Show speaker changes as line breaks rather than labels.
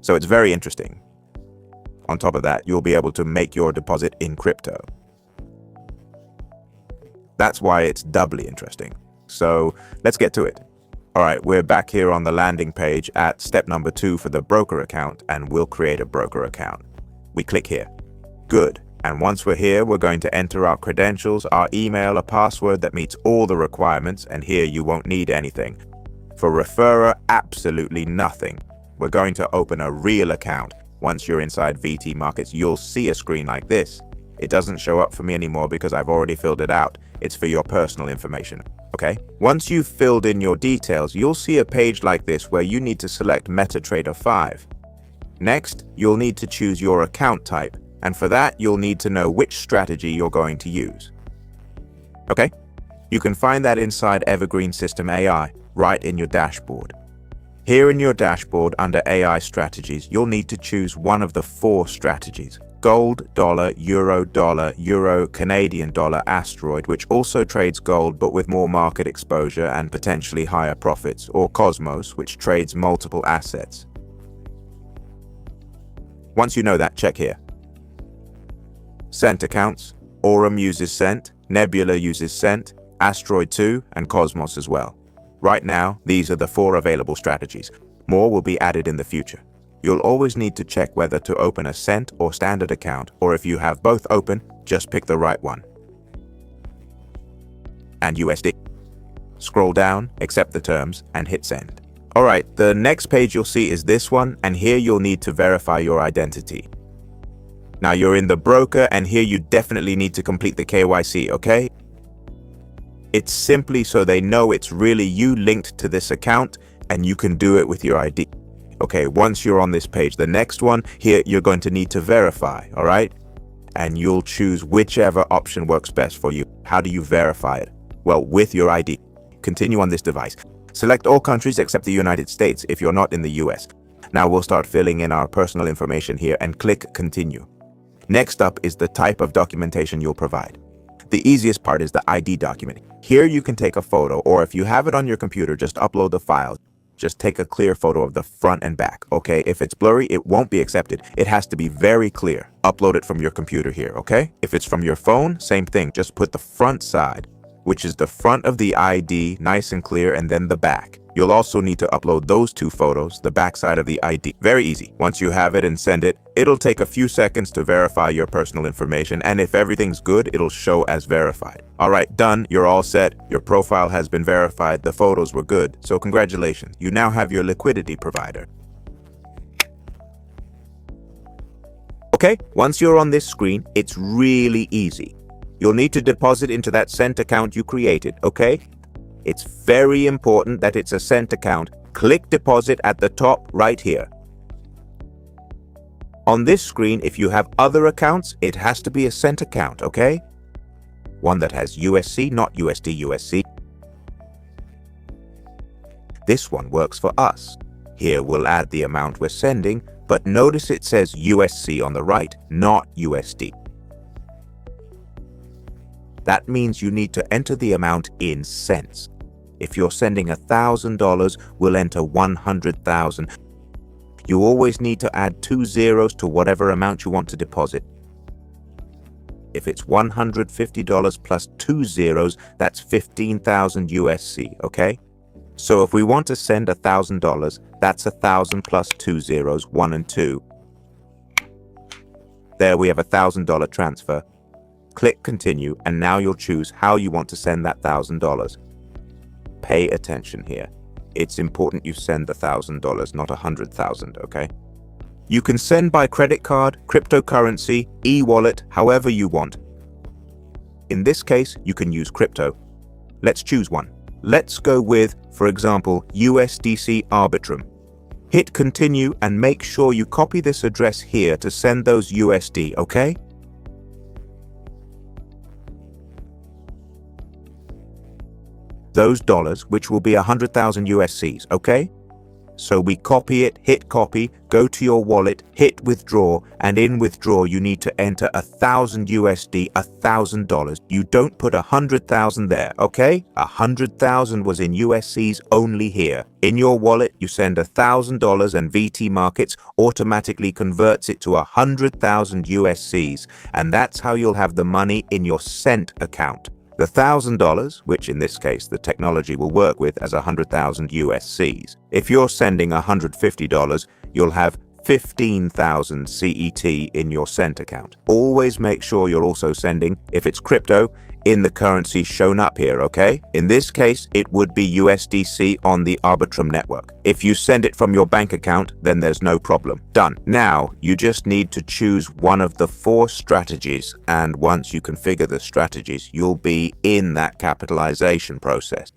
So it's very interesting. On top of that, you'll be able to make your deposit in crypto. That's why it's doubly interesting. So let's get to it. All right, we're back here on the landing page at step number 2 for the broker account, and we'll create a broker account. We click here. Good. And once we're here, we're going to enter our credentials, our email, a password that meets all the requirements, and here you won't need anything. For referrer, absolutely nothing. We're going to open a real account. Once you're inside VT Markets, you'll see a screen like this. It doesn't show up for me anymore because I've already filled it out. It's for your personal information, okay? Once you've filled in your details, you'll see a page like this where you need to select MetaTrader 5. Next, you'll need to choose your account type, and for that, you'll need to know which strategy you're going to use. Okay? You can find that inside Evergreen System AI, right in your dashboard. Here in your dashboard, under AI strategies, you'll need to choose one of the 4 strategies. Gold, dollar, euro, Canadian dollar, asteroid, which also trades gold but with more market exposure and potentially higher profits, or Cosmos, which trades multiple assets. Once you know that, check here. Cent accounts, Aurum uses Cent, Nebula uses Cent, Asteroid 2, and Cosmos as well. Right now, these are the 4 available strategies. More will be added in the future. You'll always need to check whether to open a Cent or standard account, or if you have both open, just pick the right one. And USD. Scroll down, accept the terms, and hit send. All right, the next page you'll see is this one, and here you'll need to verify your identity. Now you're in the broker, and here you definitely need to complete the KYC, okay? It's simply so they know it's really you linked to this account, and you can do it with your ID. Okay, once you're on this page, the next one, here you're going to need to verify, all right? And you'll choose whichever option works best for you. How do you verify it? Well, with your ID. Continue on this device. Select all countries except the United States if you're not in the US. Now we'll start filling in our personal information here and click continue. Next up is the type of documentation you'll provide. The easiest part is the ID document. Here you can take a photo, or if you have it on your computer, just upload the file. Just take a clear photo of the front and back, okay? If it's blurry, it won't be accepted. It has to be very clear. Upload it from your computer here, okay? If it's from your phone, same thing. Just put the front side, which is the front of the ID, nice and clear, and then the back. You'll also need to upload those 2 photos, the back side of the ID. Very easy. Once you have it and send it, it'll take a few seconds to verify your personal information, and if everything's good, it'll show as verified. All right, done. You're all set. Your profile has been verified. The photos were good. So congratulations. You now have your liquidity provider. Okay, once you're on this screen, it's really easy. You'll need to deposit into that Cent account you created, okay? It's very important that it's a Cent account. Click deposit at the top right here. On this screen, if you have other accounts, it has to be a Cent account, okay? One that has USC, not USD, USC. This one works for us. Here we'll add the amount we're sending, but notice it says USC on the right, not USD. That means you need to enter the amount in cents. If you're sending $1,000, we'll enter 100,000. You always need to add 2 zeros to whatever amount you want to deposit. If it's $150 plus 2 zeros, that's 15,000 USC, okay? So if we want to send $1,000, that's 1,000 plus 2 zeros, 1 and 2. There we have a $1,000 transfer. Click continue, and now you'll choose how you want to send that $1,000. Pay attention here. It's important you send the $1,000, not 100,000, okay? You can send by credit card, cryptocurrency, e-wallet, however you want. In this case, you can use crypto. Let's choose one. Let's go with, for example, USDC Arbitrum. Hit continue and make sure you copy this address here to send those USD, okay? Those dollars, which will be 100,000 USCs, okay? So we copy it, hit copy, go to your wallet, hit withdraw, and in withdraw you need to enter 1,000 USD, $1,000. You don't put 100,000 there, okay? 100,000 was in USCs only here. In your wallet, you send $1,000 and VT Markets automatically converts it to 100,000 USCs, and that's how you'll have the money in your sent account. The $1,000, which in this case the technology will work with as 100,000 USCs. If you're sending $150, you'll have 15,000 CET in your sent account. Always make sure you're also sending, if it's crypto, in the currency shown up here, okay? In this case, it would be USDC on the Arbitrum network. If you send it from your bank account, then there's no problem. Done. Now, you just need to choose one of the 4 strategies, and once you configure the strategies, you'll be in that capitalization process.